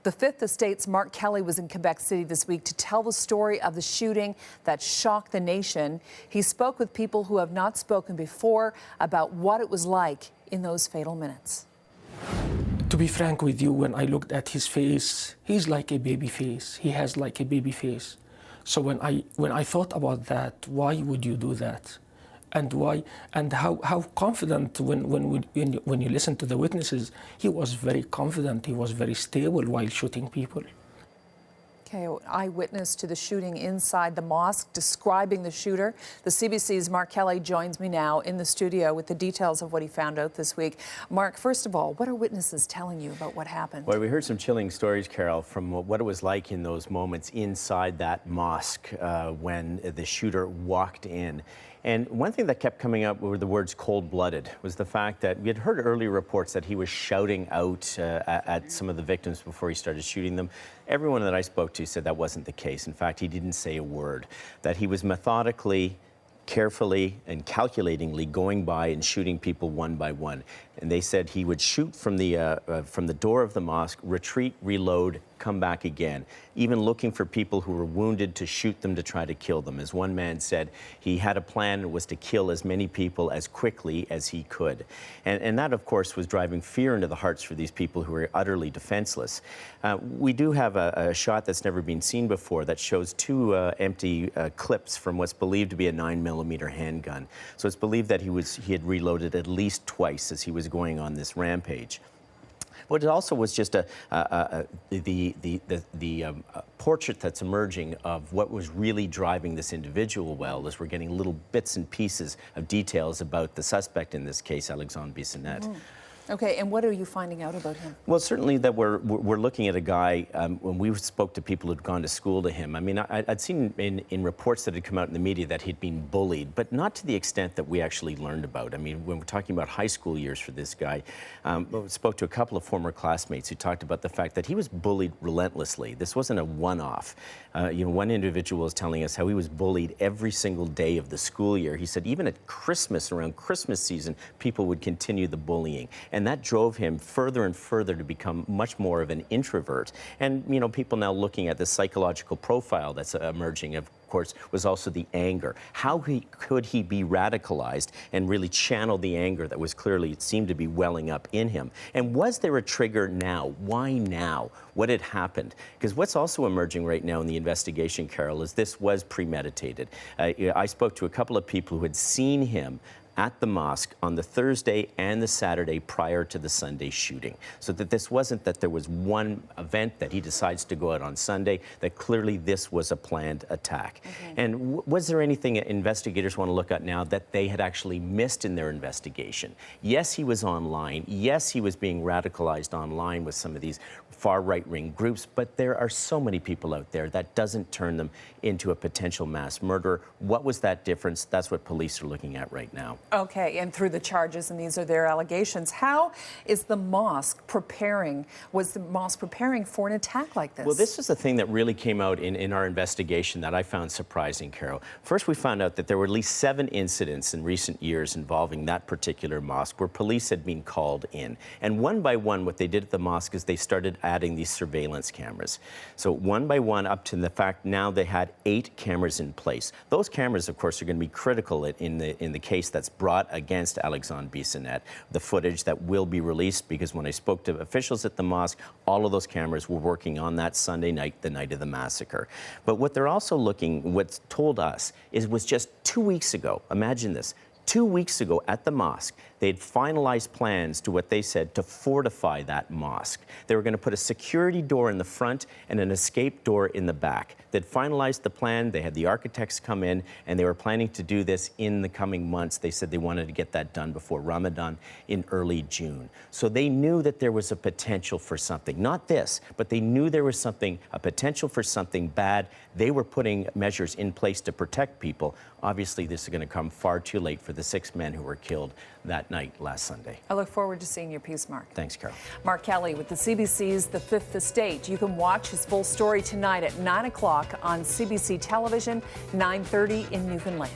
The Fifth Estate's Mark Kelley was in Quebec City this week to tell the story of the shooting that shocked the nation. He spoke with people who have not spoken before about what it was like in those fatal minutes. To be frank with you, when I looked at his face, he's like a baby face. He has like a baby face. So when I thought about that, why would you do that? And why? And how confident, when you listen to the witnesses, he was very confident, he was very stable while shooting people. Okay, eyewitness to the shooting inside the mosque, describing the shooter. The CBC's Mark Kelley joins me now in the studio with the details of what he found out this week. Mark, first of all, what are witnesses telling you about what happened? Well, we heard some chilling stories, Carol, from what it was like in those moments inside that mosque when the shooter walked in. And one thing that kept coming up were the words cold-blooded, was the fact that we had heard earlier reports that he was shouting out at some of the victims before he started shooting them. Everyone that I spoke to said that wasn't the case. In fact, he didn't say a word, that he was methodically, carefully and calculatingly going by and shooting people one by one. And they said he would shoot from the door of the mosque, retreat, reload, come back again, even looking for people who were wounded to shoot them to try to kill them. As one man said, he had a plan, it was to kill as many people as quickly as he could. And that, of course, was driving fear into the hearts for these people who were utterly defenseless. We do have a shot that's never been seen before that shows two empty clips from what's believed to be a 9mm handgun. So it's believed that he had reloaded at least twice as he was going on this rampage. But it also was just the portrait that's emerging of what was really driving this individual well, as we're getting little bits and pieces of details about the suspect in this case, Alexandre Bissonnette. Mm-hmm. Okay, and what are you finding out about him? Well, certainly that we're looking at a guy, when we spoke to people who'd gone to school to him, I mean, I'd seen in reports that had come out in the media that he'd been bullied, but not to the extent that we actually learned about. I mean, when we're talking about high school years for this guy, we spoke to a couple of former classmates who talked about the fact that he was bullied relentlessly. This wasn't a one-off. One individual was telling us how he was bullied every single day of the school year. He said even at Christmas, around Christmas season, people would continue the bullying. And that drove him further and further to become much more of an introvert. And, people now looking at the psychological profile that's emerging, of course, was also the anger. How could he be radicalized and really channel the anger that was clearly, it seemed to be welling up in him? And was there a trigger now? Why now? What had happened? Because what's also emerging right now in the investigation, Carol, is this was premeditated. I spoke to a couple of people who had seen him at the mosque on the Thursday and the Saturday prior to the Sunday shooting. So that this wasn't that there was one event that he decides to go out on Sunday, that clearly this was a planned attack. Mm-hmm. And was there anything investigators want to look at now that they had actually missed in their investigation? Yes, he was online. Yes, he was being radicalized online with some of these far right-wing groups, but there are so many people out there that doesn't turn them into a potential mass murderer. What was that difference? That's what police are looking at right now. Okay, and through the charges, and these are their allegations, how is the mosque preparing? Was the mosque preparing for an attack like this? Well, this is the thing that really came out in our investigation that I found surprising, Carol. First, we found out that there were at least 7 incidents in recent years involving that particular mosque where police had been called in. And one by one, what they did at the mosque is they started adding these surveillance cameras. So one by one, up to the fact now they had 8 cameras in place. Those cameras, of course, are going to be critical in the case that's brought against Alexandre Bissonnette, the footage that will be released, because when I spoke to officials at the mosque, all of those cameras were working on that Sunday night, the night of the massacre. But what they're also what's told us was just 2 weeks ago, imagine this, 2 weeks ago at the mosque, they'd finalized plans to what they said to fortify that mosque. They were going to put a security door in the front and an escape door in the back. They'd finalized the plan, they had the architects come in, and they were planning to do this in the coming months. They said they wanted to get that done before Ramadan in early June. So they knew that there was a potential for something. Not this, but they knew there was something, a potential for something bad. They were putting measures in place to protect people. Obviously, this is going to come far too late for the 6 men who were killed that night last Sunday. I look forward to seeing your piece, Mark. Thanks, Carol. Mark Kelley with the CBC's The Fifth Estate. You can watch his full story tonight at 9 o'clock on CBC Television, 9:30 in Newfoundland.